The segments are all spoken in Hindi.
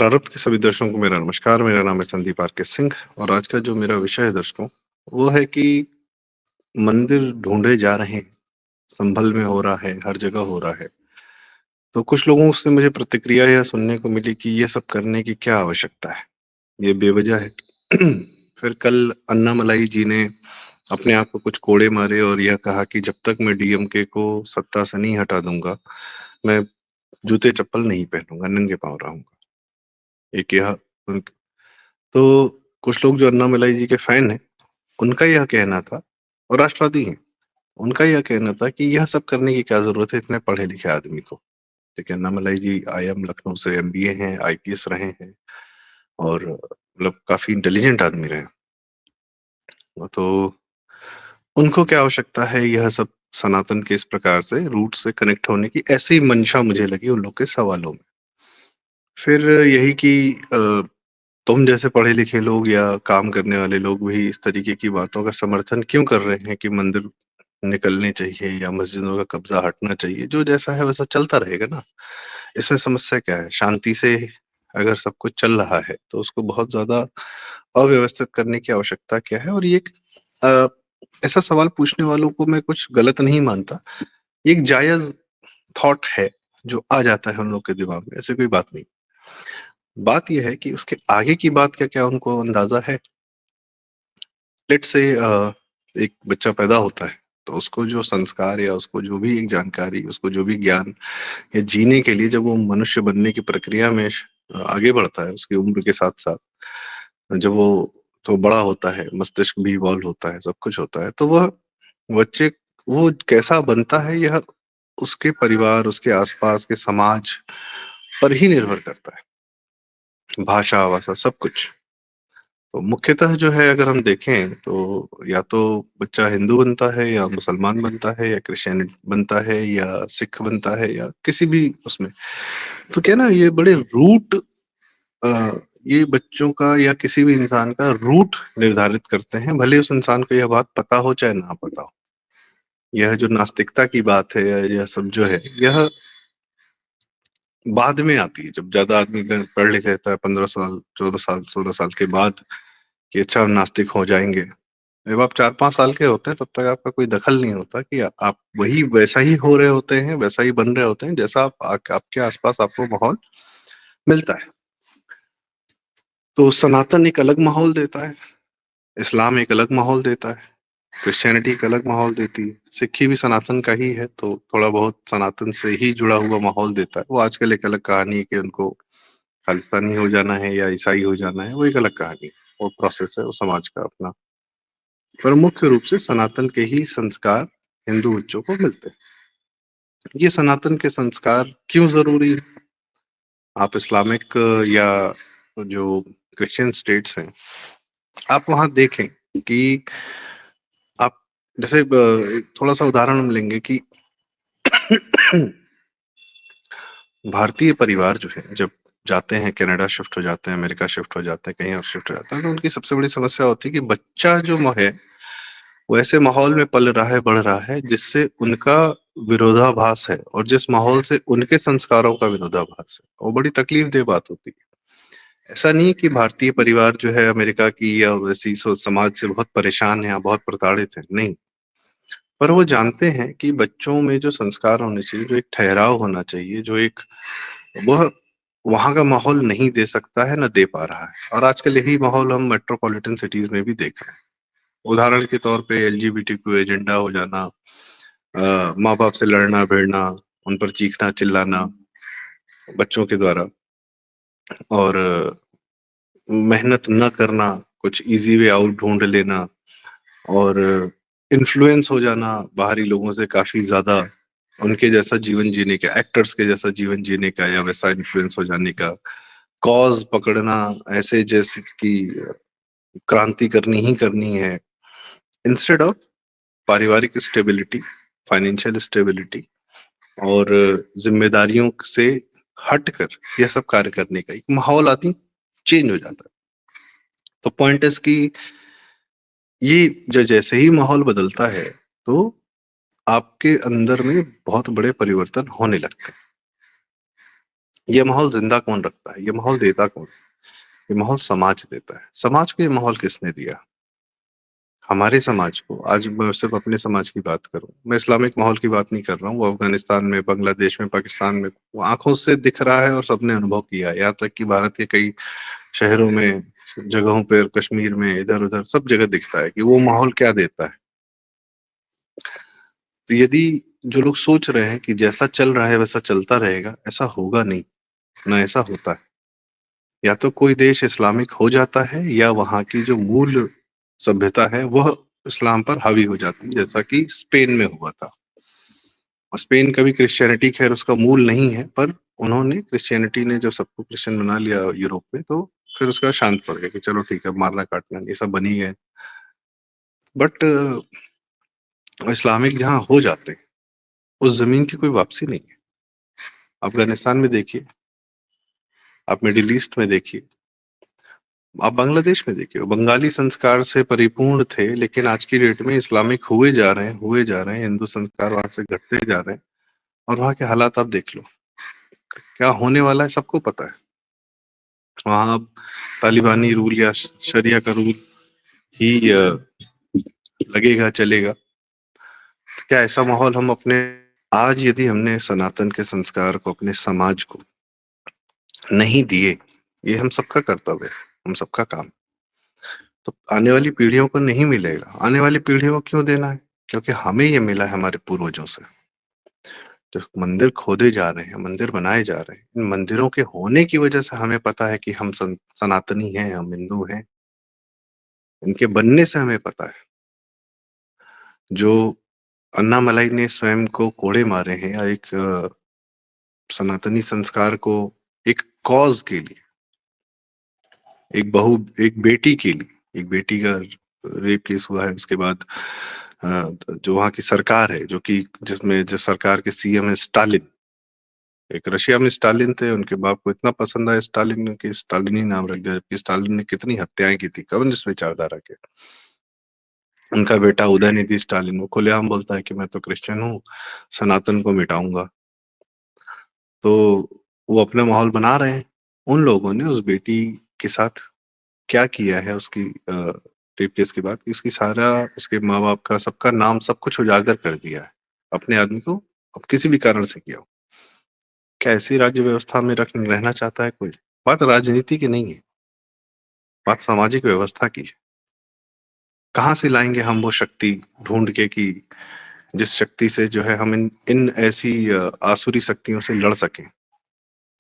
प्रारब्ध के सभी दर्शकों को मेरा नमस्कार। मेरा नाम है संदीप आर के सिंह और आज का जो मेरा विषय है दर्शकों, वो है कि मंदिर ढूंढे जा रहे हैं। संभल में हो रहा है, हर जगह हो रहा है। तो कुछ लोगों से मुझे प्रतिक्रिया यह सुनने को मिली कि ये सब करने की क्या आवश्यकता है, ये बेवजह है। फिर कल अन्नामलाई जी ने अपने आप को कुछ कोड़े मारे और यह कहा कि जब तक मैं डीएमके को सत्ता से नहीं हटा दूंगा, मैं जूते चप्पल नहीं पहनूंगा, नंगे पांव रहूंगा। एक यह तो कुछ लोग जो अन्नामलाई जी के फैन हैं, उनका यह कहना था, और राष्ट्रवादी हैं, उनका यह कहना था कि यह सब करने की क्या ज़रूरत है इतने पढ़े-लिखे आदमी को। देखिए, अन्नामलाई जी आईआईएम लखनऊ से एमबीए हैं, आईपीएस रहे हैं और मतलब काफ़ी इंटेलिजेंट आदमी रहे। तो उनको क्या आवश्यकता है यह सब सनातन के इस प्रकार से रूट से कनेक्ट होने की, ऐसी मंशा मुझे लगी उन लोग के सवालों में। फिर यही कि तुम जैसे पढ़े-लिखे लोग या काम करने वाले लोग भी इस तरीके की बातों का समर्थन क्यों कर रहे हैं कि मंदिर निकलने चाहिए या मस्जिदों का कब्जा हटना चाहिए? जो जैसा है वैसा चलता रहेगा ना। इसमें समस्या क्या है? शांति से अगर सब कुछ चल रहा है, तो उसको बहुत ज़्यादा अव्यवस्थित करने की आवश्यकता क्या है? और ये एक अ, ऐसा सवाल पूछने वालों को मैं कुछ गलत नहीं मानता। ये एक जायज़ थॉट है, जो आ जाता है उन लोग के दिमाग में, ऐसी कोई बात नहीं। बात ये है कि उसके आगे की बात का क्या उनको अंदाज़ा है? लेट्स से एक बच्चा पैदा होता है, तो उसको जो संस्कार या उसको जो भी एक जानकारी, उसको जो भी ज्ञान या जीने के लिए जब वो मनुष्य बनने की प्रक्रिया में आगे बढ़ता है, उसकी उम्र के साथ-साथ, जब वो तो बड़ा होता है, मस्तिष्क भी इवॉल्व होता है, सब कुछ होता है, तो वह बच्चे वो कैसा बनता है, यह उसके परिवार, उसके आस-पास के समाज पर ही निर्भर करता है। भाषा-वाषा सब कुछ। तो मुख्यतः जो है अगर हम देखें तो या तो बच्चा हिंदू बनता है या मुसलमान बनता है या क्रिश्चियन बनता है या सिख बनता है या किसी भी उसमें। तो क्या ना ये बड़े रूट ये बच्चों का या किसी भी इंसान का रूट निर्धारित करते हैं, भले उस इंसान को यह बात पता हो चाहे ना पता हो। यह जो नास्तिकता की बात है या यह सब जो है, यह बाद में आती है जब ज़्यादा आदमी पढ़ लिख लेता है 15 साल, 14 साल, 16 साल के बाद कि अच्छा हम नास्तिक हो जाएँगे। जब आप 4-5 साल के होते हैं तब तक आपका कोई दखल नहीं होता कि आप वही वैसा ही हो रहे होते हैं, वैसा ही बन रहे होते हैं जैसा आप आपके आस-पास आपको माहौल मिलता है। तो सनातन एक अलग माहौल देता है, इस्लाम एक अलग माहौल देता है, क्रिश्चियनिटी एक अलग माहौल देती है, सिक्खी भी सनातन का ही है तो थोड़ा बहुत सनातन से ही जुड़ा हुआ माहौल देता है। वो आजकल एक अलग कहानी है कि उनको खालिस्तानी हो जाना है या ईसाई हो जाना है, वो एक अलग कहानी है। वो प्रोसेस है, वो समाज का अपना। पर मुख्य रूप से सनातन के ही संस्कार हिंदू बच्चों को मिलते हैं। ये सनातन के संस्कार क्यों ज़रूरी है? आप इस्लामिक या जो क्रिश्चियन स्टेट्स हैं, आप वहाँ देखें कि आप जैसे थोड़ा-सा उदाहरण हम लेंगे कि भारतीय परिवार जो है, जब जाते हैं कनाडा शिफ्ट हो जाते हैं, अमेरिका शिफ्ट हो जाते हैं, कहीं और शिफ्ट हो जाते हैं, तो उनकी सबसे बड़ी समस्या होती है कि बच्चा जो है, वो ऐसे माहौल में पल रहा है, बढ़ रहा है, जिससे उनका विरोधाभास है और जिस माहौल से उनके संस्कारों का विरोधाभास है, वो बड़ी तकलीफ़देह बात होती है। ऐसा नहीं है कि भारतीय परिवार जो है अमेरिका की या वैसी समाज से बहुत परेशान है या बहुत प्रताड़ित है, नहीं। पर वो जानते हैं कि बच्चों में जो संस्कार होने चाहिए, जो एक ठहराव होना चाहिए, जो एक वह वहाँ का माहौल नहीं दे सकता है, ना दे पा रहा है। और आजकल यही माहौल हम मेट्रोपॉलिटन सिटीज़ में भी देख रहे हैं। उदाहरण के तौर पे एलजीबीटीक्यू एजेंडा हो जाना, माँ-बाप से लड़ना-भिड़ना, उन पर चीखना-चिल्लाना बच्चों के द्वारा और मेहनत न करना, कुछ ईज़ी वे आउट ढूँढ लेना और इन्फ्लुएंस हो जाना बाहरी लोगों से काफ़ी ज़्यादा, उनके जैसा जीवन जीने का, एक्टर्स के जैसा जीवन जीने का या वैसा इन्फ्लुएंस हो जाने का, कॉज़ पकड़ना ऐसे जैसे कि क्रांति करनी ही करनी है, इंस्टेड ऑफ पारिवारिक स्टेबिलिटी, फाइनेंशियल स्टेबिलिटी और ज़िम्मेदारियों से हटकर यह सब कार्य करने का एक माहौल आदमी चेंज हो जाता है। तो पॉइंट इज़ कि ये जैसे ही माहौल बदलता है, तो आपके अंदर में बहुत बड़े परिवर्तन होने लगते हैं। ये माहौल ज़िंदा कौन रखता है? ये माहौल देता कौन है? ये माहौल समाज देता है। समाज को ये माहौल किसने दिया? हमारे समाज को। आज मैं सिर्फ़ अपने समाज की बात करूँ, मैं इस्लामिक माहौल की बात नहीं कर रहा हूँ, वो अफ़गानिस्तान में, बांग्लादेश में, पाकिस्तान में, वो आँखों से दिख रहा है और सबने अनुभव किया है। यहाँ तक कि भारत के कई शहरों में, जगहों पे, कश्मीर में, इधर-उधर सब जगह दिखता है कि वो माहौल क्या देता है। तो यदि जो लोग सोच रहे हैं कि जैसा चल रहा है वैसा चलता रहेगा, ऐसा होगा नहीं, ना ऐसा होता है। या तो कोई देश इस्लामिक हो जाता है या वहाँ की जो मूल सभ्यता है वह इस्लाम पर हावी हो जाती है, जैसा कि स्पेन में हुआ था। और स्पेन का भी क्रिश्चियनिटी खैर उसका मूल नहीं है, पर उन्होंने क्रिश्चियनिटी ने जब सबको क्रिश्चियन बना लिया यूरोप में, तो फिर उसके बाद शांत पड़ गए कि चलो ठीक है, मारना काटना ये सब बन ही गए। बट इस्लामिक जहाँ हो जाते हैं, उस ज़मीन की कोई वापसी नहीं है। अफ़गानिस्तान में देखिए, आप मिडल ईस्ट में देखिए, आप बांग्लादेश में देखिए, वो बंगाली संस्कार से परिपूर्ण थे, लेकिन आज की डेट में इस्लामिक हुए जा रहे हैं, हिंदू संस्कार वहाँ से घटते जा रहे हैं और वहाँ के हालात आप देख लो। क्या होने वाला है सबको पता है। वहाँ अब तालिबानी रूल या शरिया का रूल ही लगेगा, चलेगा। क्या ऐसा माहौल हम अपने आज यदि हमने सनातन के संस्कार को अपने समाज को नहीं दिए, ये हम सबका कर्तव्य है, हम सबका काम। तो आने वाली पीढ़ियों को नहीं मिलेगा। आने वाली पीढ़ियों को क्यों देना है? क्योंकि हमें ये मिला है हमारे पूर्वजों से। जो मंदिर खोदे जा रहे हैं, मंदिर बनाए जा रहे हैं, इन मंदिरों के होने की वजह से हमें पता है कि हम सनातनी हैं, हम हिंदू हैं। इनके बनने से हमें पता है। जो अन्नामलाई ने स्वयं को कोड़े मारे हैं या एक सनातनी संस्कार को एक कॉज़ के लिए, एक बेटी के लिए, एक बेटी का रेप केस हुआ है, उसके बाद जो वहाँ की सरकार है, जो कि जिसमें जो सरकार के सीएम है स्टालिन, एक रशिया में स्टालिन थे, उनके बाप को इतना पसंद आया स्टालिन ने कि स्टालिन ही नाम रख दिया, जबकि स्टालिन ने कितनी हत्याएं की थी कम्युनिस्ट विचारधारा के। उनका बेटा उदयनिधि स्टालिन वो खुलेआम बोलता है कि मैं तो क्रिश्चियन हूँ, सनातन को मिटाऊंगा। तो वो अपना माहौल बना रहे हैं। उन लोगों ने उस बेटी के साथ क्या किया है उसकी रेप केस के बाद कि उसकी सारा उसके माँ-बाप का सबका नाम सब कुछ उजागर कर दिया है। अपने आदमी को अब किसी भी कारण से किया हो। क्या ऐसी राज्य व्यवस्था में रहना चाहता है कोई? बात राजनीति की नहीं है, बात सामाजिक व्यवस्था की है। कहाँ से लाएँगे हम वो शक्ति ढूँढ के कि जिस शक्ति से जो है हम इन इन ऐसी आसुरी शक्तियों से लड़ सकें,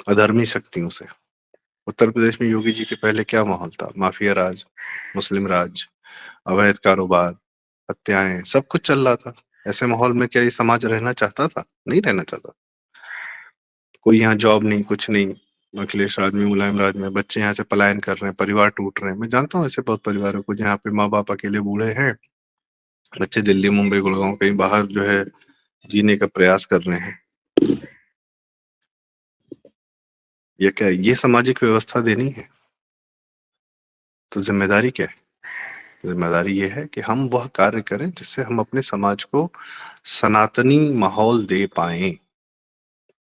अधर्मी शक्तियों से। उत्तर प्रदेश में योगी जी के पहले क्या माहौल था? माफिया राज, मुस्लिम राज, अवैध कारोबार, हत्याएँ, सब कुछ चल रहा था। ऐसे माहौल में क्या ये समाज रहना चाहता था? नहीं रहना चाहता। कोई यहाँ जॉब नहीं, कुछ नहीं। अखिलेश राज में, मुलायम राज में बच्चे यहाँ से पलायन कर रहे हैं, परिवार टूट रहे हैं। मैं जानता हूँ ऐसे बहुत परिवारों को जहाँ पे माँ-बाप अकेले बूढ़े हैं, बच्चे दिल्ली, मुंबई, गुड़गाँव कहीं बाहर जो है जीने का प्रयास कर रहे हैं। ये क्या है? ये सामाजिक व्यवस्था देनी है? तो ज़िम्मेदारी क्या है? ज़िम्मेदारी ये है कि हम वह कार्य करें जिससे हम अपने समाज को सनातनी माहौल दे पाएँ।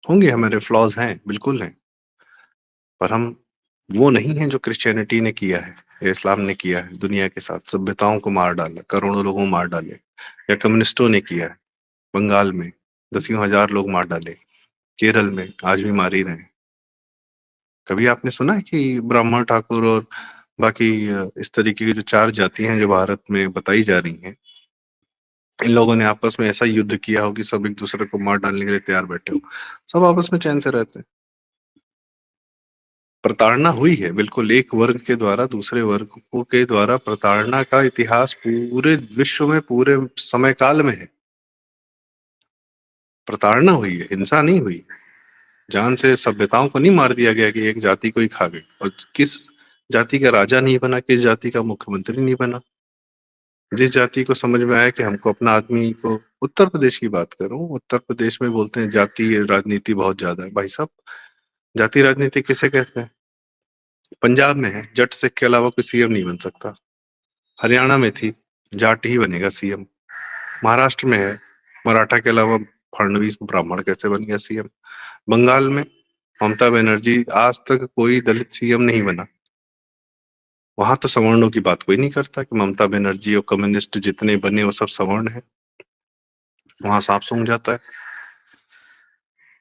होंगे हमारे फ्लॉज़ हैं, बिल्कुल हैं, पर हम वो नहीं हैं जो क्रिश्चियनिटी ने किया है या इस्लाम ने किया है दुनिया के साथ, सभ्यताओं को मार डाला, करोड़ों लोगों को मार डाले या कम्युनिस्टों ने किया है। बंगाल में दसियों हज़ार लोग मार डाले, केरल में आज भी मार ही रहे हैं। कभी आपने सुना है कि ब्राह्मण, ठाकुर और बाकी इस तरीके की जो 4 जातियाँ हैं जो भारत में बताई जा रही हैं, इन लोगों ने आपस में ऐसा युद्ध किया हो कि सब एक-दूसरे को मार डालने के लिए तैयार बैठे हो। सब आपस में चैन से रहते हैं। प्रताड़ना हुई है, बिल्कुल एक वर्ग के द्वारा दूसरे वर्ग को के द्वारा प्रताड़ना का इतिहास पूरे विश्व में, पूरे समय काल में है। प्रताड़ना हुई है, हिंसा नहीं हुई। जान से सभ्यताओं को नहीं मार दिया गया कि एक जाति को ही खा गए और किस जाति का राजा नहीं बना, किस जाति का मुख्यमंत्री नहीं बना। जिस जाति को समझ में आया कि हमको अपना आदमी को उत्तर प्रदेश की बात करूँ, उत्तर प्रदेश में बोलते हैं जातीय राजनीति बहुत ज़्यादा है। भाई साहब, जाति राजनीति किसे कहते हैं? पंजाब में है, जट सिख के अलावा कोई सीएम नहीं बन सकता। हरियाणा में थी, जाट ही बनेगा सीएम। महाराष्ट्र में है, मराठा के अलावा फडणवीस ब्राह्मण कैसे बन गया सीएम? बंगाल में ममता बनर्जी, आज तक कोई दलित सीएम नहीं बना। वहां तो सवर्णों की बात कोई नहीं करता कि ममता बनर्जी और कम्युनिस्ट जितने बने वो सब सवर्ण है। वहां साफ सूंघ जाता है।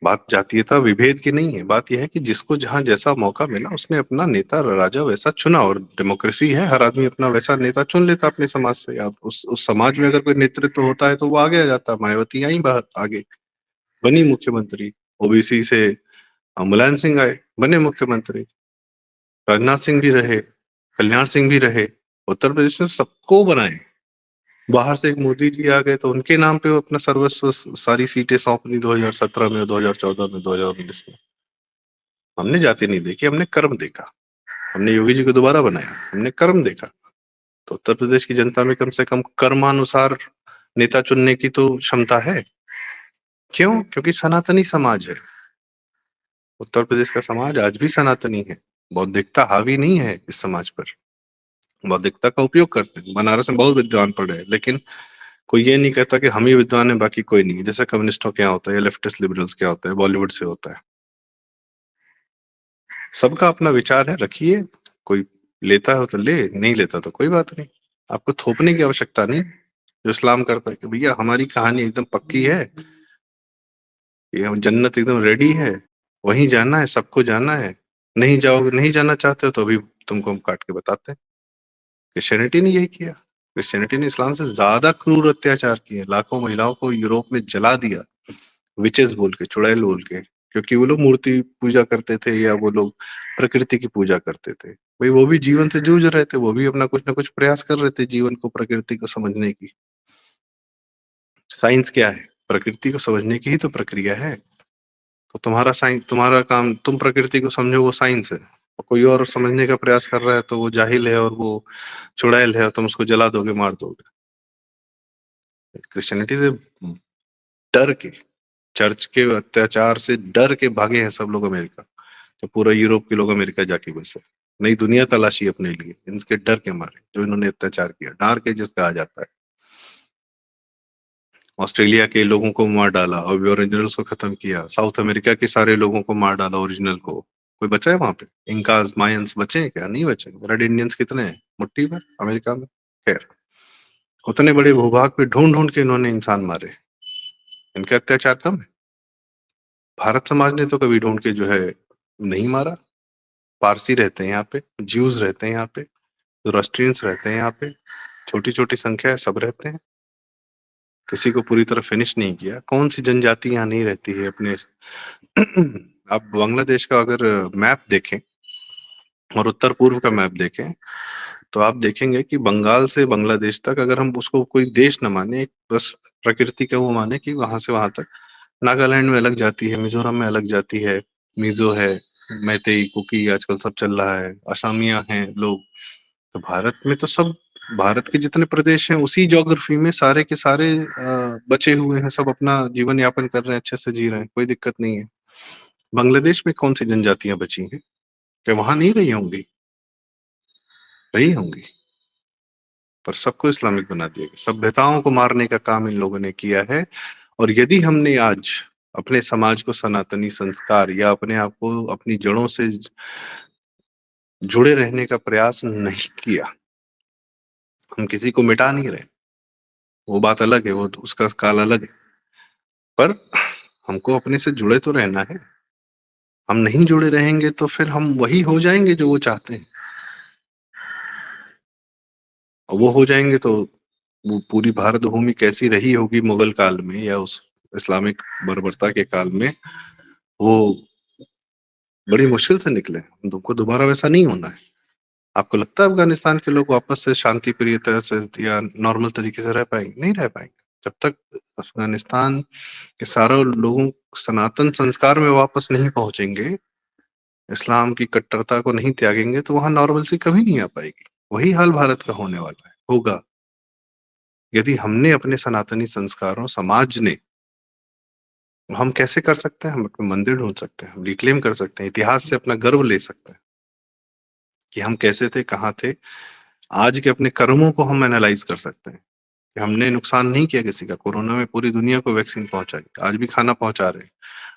बात जातीयता विभेद की नहीं है, बात यह है कि जिसको जहां जैसा मौका मिला उसने अपना नेता राजा वैसा चुना, और डेमोक्रेसी है, हर आदमी अपना वैसा नेता चुन लेता अपने समाज से। अब उस समाज में अगर कोई नेतृत्व होता है तो वो आगे आ जाता है। मायावती आई बाहर आगे, बनी मुख्यमंत्री। ओबीसी से मुलायम सिंह आए, बने मुख्यमंत्री। राजनाथ सिंह भी रहे, कल्याण सिंह भी रहे। उत्तर प्रदेश में सबको बनाए। बाहर से एक मोदी जी आ गए तो उनके नाम पे वो अपना सर्वस्व सारी सीटें सौंप दी 2017 में, 2014 में, 2019 में। हमने जाति नहीं देखी, हमने कर्म देखा। हमने योगी जी को दोबारा बनाया, हमने कर्म देखा। तो उत्तर प्रदेश की जनता में कम से कम कर्मानुसार नेता चुनने की तो क्षमता है। क्यों? क्योंकि सनातनी समाज है। उत्तर प्रदेश का समाज आज भी सनातनी है। बौद्धिकता हावी नहीं है इस समाज पर। बौद्धिकता का उपयोग करते हैं। बनारस में बहुत विद्वान पढ़े हैं, लेकिन कोई ये नहीं कहता कि हम ही विद्वान हैं बाकी कोई नहीं है। जैसे कम्युनिस्टों क्या होता है या लेफ्टिस्ट लिबरल्स क्या होता है, बॉलीवुड से होता है। सबका अपना विचार है, रखिए। कोई लेता हो तो ले, नहीं लेता तो कोई बात नहीं। आपको थोपने की आवश्यकता नहीं। जो इस्लाम करता है कि भैया हमारी कहानी एकदम पक्की है, ये हम जन्नत एकदम रेडी है, वहीं जाना है, सबको जाना है। नहीं जाओगे, नहीं जाना चाहते हो तो अभी तुमको हम काट के बताते हैं। क्रिश्चियनिटी ने यही किया। क्रिश्चियनिटी ने इस्लाम से ज्यादा क्रूर अत्याचार किए। लाखों महिलाओं को यूरोप में जला दिया, विचेस बोल के, चुड़ैल बोल के, क्योंकि वो लोग मूर्ति पूजा करते थे या वो लोग प्रकृति की पूजा करते थे। भाई वो भी जीवन से जूझ रहे थे, वो भी अपना कुछ ना कुछ प्रयास कर रहे थे जीवन को, प्रकृति को समझने की। साइंस क्या है? प्रकृति को समझने की ही तो प्रक्रिया है। तो तुम्हारा साइंस, तुम्हारा काम, तुम प्रकृति को समझो, वो साइंस है। और कोई और समझने का प्रयास कर रहा है तो वो जाहिल है और वो चुड़ैल है और तुम उसको जला दोगे, मार दोगे। क्रिश्चियनिटी से डर के, चर्च के अत्याचार से डर के भागे हैं सब लोग अमेरिका। तो पूरा यूरोप के लोग अमेरिका जाके बसे, नई दुनिया तलाशी अपने लिए, इनके डर के मारे जो इन्होंने अत्याचार किया। डार्क एजेस कहा जाता है। ऑस्ट्रेलिया के लोगों को मार डाला और ओरिजिनल्स को खत्म किया। साउथ अमेरिका के सारे लोगों को मार डाला, ओरिजिनल को। कोई बचा है वहां पे? इंकाज, मायंस बचे हैं क्या? नहीं बचे। रेड इंडियंस कितने हैं? मुट्ठी में अमेरिका में। खैर, उतने बड़े भूभाग पे ढूंढ ढूंढ के इन्होंने इंसान मारे। इनका अत्याचार कम है? भारत समाज ने तो कभी ढूंढ के जो है नहीं मारा। पारसी रहते हैं यहाँ पे, ज्यूज रहते हैं यहाँ पे, जोरास्ट्रियंस रहते हैं यहाँ पे, छोटी छोटी संख्या है, सब रहते हैं। किसी को पूरी तरह फिनिश नहीं किया। कौन सी जनजाति यहाँ नहीं रहती है अपने आप बांग्लादेश का अगर मैप देखें और उत्तर पूर्व का मैप देखें तो आप देखेंगे कि बंगाल से बांग्लादेश तक, अगर हम उसको कोई देश न माने, एक बस प्रकृति का वो माने कि वहां से वहां तक, नागालैंड में अलग जाति है, मिजोरम में अलग जाति है, मिजो है, मैतेई, कुकी आजकल सब चल रहा है, असमिया हैं लोग। तो भारत में तो सब, भारत के जितने प्रदेश हैं उसी ज्योग्राफी में सारे के सारे बचे हुए हैं। सब अपना जीवन यापन कर रहे हैं, अच्छे से जी रहे हैं, कोई दिक्कत नहीं है। बांग्लादेश में कौन सी जनजातियां बची हैं? क्या वहां नहीं रही होंगी? रही होंगी, पर सबको इस्लामिक बना दिया गया। सभ्यताओं को मारने का काम इन लोगों ने किया है। और यदि हमने आज अपने समाज को सनातनी संस्कार या अपने आप को अपनी जड़ों से जुड़े रहने का प्रयास नहीं किया, हम किसी को मिटा नहीं रहे, वो बात अलग है, वो उसका काल अलग है। पर हमको अपने से जुड़े तो रहना है। हम नहीं जुड़े रहेंगे तो फिर हम वही हो जाएंगे जो वो चाहते हैं। और वो हो जाएंगे तो वो पूरी भारत भूमि कैसी रही होगी मुगल काल में या उस इस्लामिक बर्बरता के काल में, वो बड़ी मुश्किल से निकले। तुमको दोबारा वैसा नहीं होना है। आपको लगता है अफगानिस्तान के लोग वापस से शांति प्रिय तरह से या नॉर्मल तरीके से रह पाएंगे? नहीं रह पाएंगे। जब तक अफगानिस्तान के सारे लोगों सनातन संस्कार में वापस नहीं पहुंचेंगे, इस्लाम की कट्टरता को नहीं त्यागेंगे, तो वहां नॉर्मलसी कभी नहीं आ पाएगी। वही हाल भारत का होने वाला है, होगा। यदि हमने अपने सनातनी संस्कारों, समाज ने, हम कैसे कर सकते हैं? हम अपने मंदिर ढूंढ सकते हैं, हम रिक्लेम कर सकते हैं, इतिहास से अपना गर्व ले सकते हैं कि हम कैसे थे, कहाँ थे। आज के अपने कर्मों को हम एनालाइज कर सकते हैं कि हमने नुकसान नहीं किया किसी का। कोरोना में पूरी दुनिया को वैक्सीन पहुंचाई, आज भी खाना पहुंचा रहे हैं।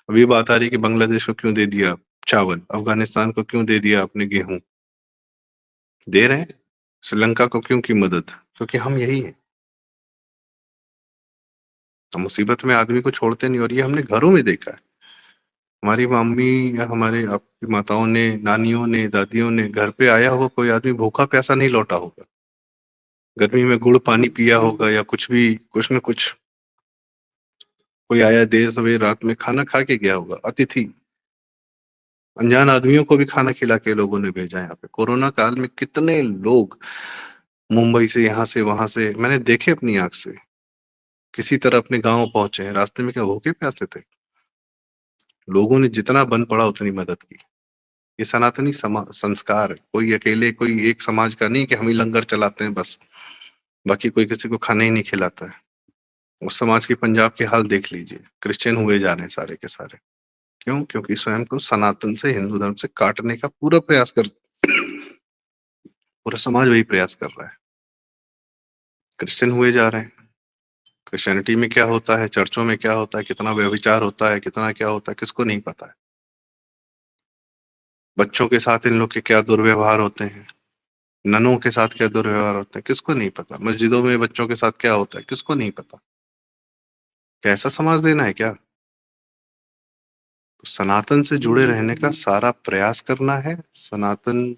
अभी बात आ रही है कि बांग्लादेश को क्यों दे दिया चावल, अफ़गानिस्तान को क्यों दे दिया आपने गेहूँ? दे रहे हैं। श्रीलंका को क्यों की मदद? क्योंकि हम यही हैं। हम मुसीबत में आदमी को छोड़ते नहीं और ये हमने घरों में देखा है। हमारी मम्मी या हमारे आपकी माताओं ने, नानियों ने, दादियों ने घर पे आया हुआ कोई आदमी भूखा-प्यासा नहीं लौटा होगा। गर्मी में गुड़ पानी पिया होगा या कुछ भी, कुछ न कुछ। कोई आया देर सवेर रात में खाना खा के गया होगा, अतिथि। अनजान आदमियों को भी खाना खिला के लोगों ने भेजा यहाँ पे। कोरोना काल में कितने लोग मुंबई से, यहाँ से, वहाँ से मैंने देखे अपनी आँख से। किसी तरह अपने गाँव पहुँचे हैं, रास्ते में क्या भूखे-प्यासे थे? लोगों ने जितना बन पड़ा उतनी मदद की। ये सनातनी संस्कार है। कोई अकेले कोई एक समाज का नहीं कि हम ही लंगर चलाते हैं बस, बाकी कोई किसी को खाना ही नहीं खिलाता है। उस समाज के पंजाब के हाल देख लीजिए, क्रिश्चियन हुए जा रहे हैं सारे के सारे। क्यों? क्योंकि स्वयं को सनातन से, हिंदू धर्म से काटने का पूरा प्रयास कर पूरा समाज वही प्रयास कर रहा है। क्रिश्चियन हुए जा रहे हैं। क्रिश्चियनिटी में क्या होता है, चर्चों में क्या होता है, कितना व्यभिचार होता है, कितना क्या होता है, किसको नहीं पता है। बच्चों के साथ इन लोग के क्या दुर्व्यवहार होते हैं, ननों के साथ क्या दुर्व्यवहार होते हैं, किसको नहीं पता। मस्जिदों में बच्चों के साथ क्या होता है, किसको नहीं पता। क्या ऐसा समाज देना है क्या? तो सनातन से जुड़े रहने का सारा प्रयास करना है। सनातन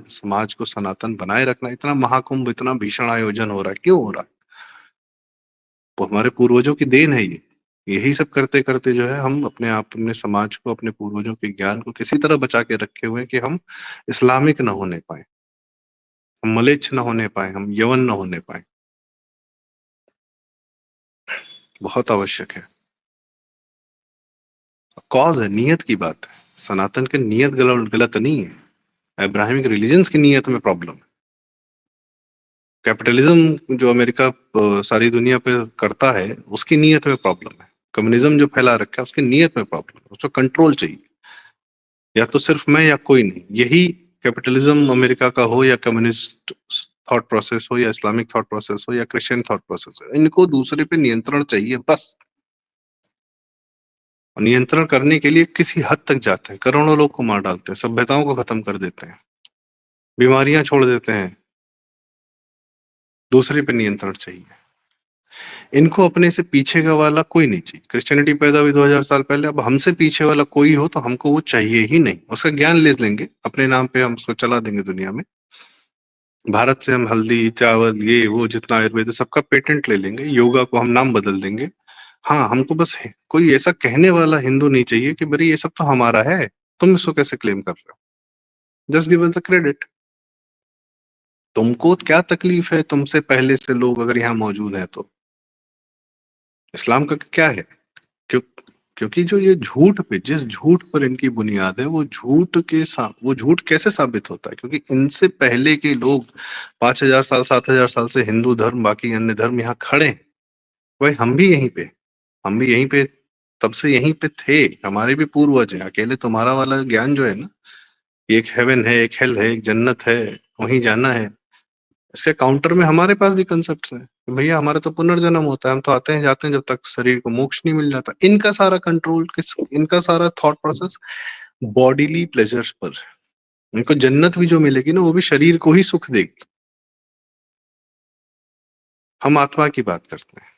समाज को सनातन बनाए रखना। इतना महाकुंभ, इतना भीषण आयोजन हो रहा है, क्यों हो रहा है? वो हमारे पूर्वजों की देन है ये। यही सब करते-करते जो है हम अपने आप, अपने समाज को, अपने पूर्वजों के ज्ञान को किसी तरह बचा के रखे हुए हैं कि हम इस्लामिक ना होने पाएँ, हम म्लेच्छ ना होने पाएँ, हम यवन ना होने पाएँ। बहुत आवश्यक है। कॉज़ है, नियत की बात है। सनातन की नियत गलत नहीं है। अब्राहमिक रिलिजन्स की नियत में प्रॉब्लम है। कैपिटलिज्म जो अमेरिका सारी दुनिया पे करता है, उसकी नियत में प्रॉब्लम है। कम्युनिज्म जो फैला रखा है, उसकी नियत में प्रॉब्लम है। उसको कंट्रोल चाहिए। या तो सिर्फ मैं या कोई नहीं। यही कैपिटलिज्म अमेरिका का हो या कम्युनिस्ट थॉट प्रोसेस हो या इस्लामिक थॉट प्रोसेस हो या क्रिश्चियन थॉट प्रोसेस हो, इनको दूसरे पे नियंत्रण चाहिए बस। नियंत्रण करने के लिए किसी हद तक जाते हैं, करोड़ों लोग को मार डालते हैं, सभ्यताओं को खत्म कर देते हैं, बीमारियां छोड़ देते हैं, दूसरे पे नियंत्रण चाहिए। इनको अपने से पीछे का वाला कोई नहीं चाहिए। क्रिश्चियनिटी पैदा हुई 2000 साल पहले, अब हमसे पीछे वाला कोई हो तो हमको वो चाहिए ही नहीं। उसका ज्ञान ले लेंगे, अपने नाम पे हम उसको चला देंगे दुनिया में। भारत से हम हल्दी, चावल, ये वो जितना आयुर्वेद है सबका पेटेंट ले लेंगे, योगा को हम नाम बदल देंगे। हाँ, हमको बस कोई ऐसा कहने वाला हिंदू नहीं चाहिए कि भई ये सब तो हमारा है, तुम इसको कैसे क्लेम कर रहे हो? Just give us the credit. तुमको क्या तकलीफ है तुमसे पहले से लोग अगर यहाँ मौजूद हैं तो? इस्लाम का क्या है? क्यों? क्योंकि जो ये झूठ पे, जिस झूठ पर इनकी बुनियाद है, वो झूठ कैसे साबित होता है? क्योंकि इनसे पहले के लोग 5000 साल, 7000 साल से हिंदू धर्म, बाकी अन्य धर्म यहाँ खड़े हैं। वही हम भी यहीं पे तब से यहीं पे थे। हमारे भी पूर्वज हैं। अकेले तुम्हारा वाला ज्ञान जो है ना, एक हेवन है, एक हेल है, एक जन्नत है, वहीं जाना है। इसके काउंटर में हमारे पास भी कांसेप्ट्स हैं कि भैया हमारा तो पुनर्जन्म होता है, हम तो आते हैं जाते हैं जब तक शरीर को मोक्ष नहीं मिल जाता। इनका सारा थॉट प्रोसेस बॉडीली प्लेजर्स पर है। इनको जन्नत भी जो मिलेगी ना, वो भी शरीर को ही सुख देगी। हम आत्मा की बात करते हैं।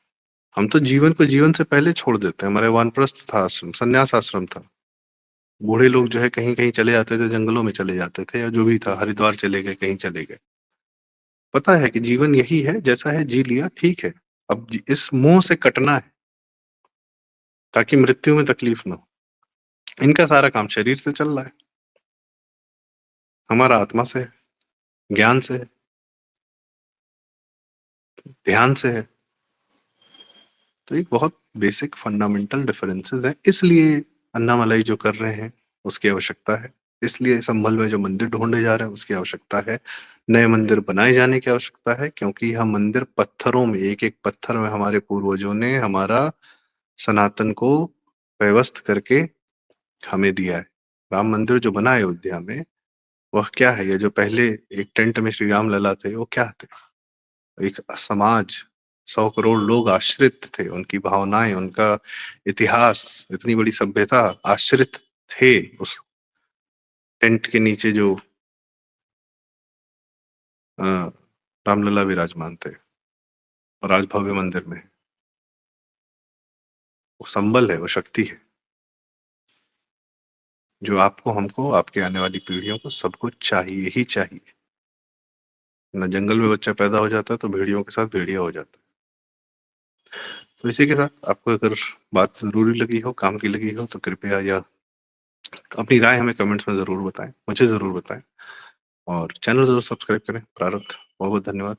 हम तो जीवन को जीवन से पहले छोड़ देते हैं। हमारे वानप्रस्थ था आश्रम, संन्यास आश्रम था। बूढ़े लोग जो है कहीं-कहीं चले जाते थे, जंगलों में चले जाते थे या जो भी था, हरिद्वार चले गए, कहीं चले गए। पता है कि जीवन यही है, जैसा है जी लिया, ठीक है। अब इस मोह से कटना है ताकि मृत्यु में तकलीफ ना हो। इनका सारा काम शरीर से चल रहा है, हमारा आत्मा से है, ज्ञान से है, ध्यान से है। तो एक बहुत बेसिक फंडामेंटल डिफरेंसेस हैं। इसलिए अन्नामलाई जो कर रहे हैं, उसकी आवश्यकता है। इसलिए संभल में जो मंदिर ढूँढे जा रहे हैं, उसकी आवश्यकता है। नए मंदिर बनाए जाने की आवश्यकता है, क्योंकि यह मंदिर पत्थरों में, एक-एक पत्थर में हमारे पूर्वजों ने हमारा सनातन को व्यवस्थ करके हमें दिया है। राम मंदिर जो बना है अयोध्या में, वह क्या है? ये जो पहले एक टेंट में श्री राम लला थे, वो क्या थे? एक समाज, 100 करोड़ लोग आश्रित थे, उनकी भावनाएँ, उनका इतिहास, इतनी बड़ी सभ्यता आश्रित थे उस टेंट के नीचे जो रामलला विराजमान थे और आज भव्य मंदिर में है। वो संबल है, वो शक्ति है, जो आपको, हमको, आपके आने वाली पीढ़ियों को सबको चाहिए ही चाहिए। ना जंगल में बच्चा पैदा हो जाता है तो भेड़ियों के साथ भेड़िया हो जाता है। तो इसी के साथ आपको अगर बात ज़रूरी लगी हो, काम की लगी हो तो कृपया या अपनी राय हमें कमेंट्स में ज़रूर बताएँ, मुझे ज़रूर बताएँ और चैनल ज़रूर सब्सक्राइब करें। प्रारब्ध। बहुत-बहुत धन्यवाद।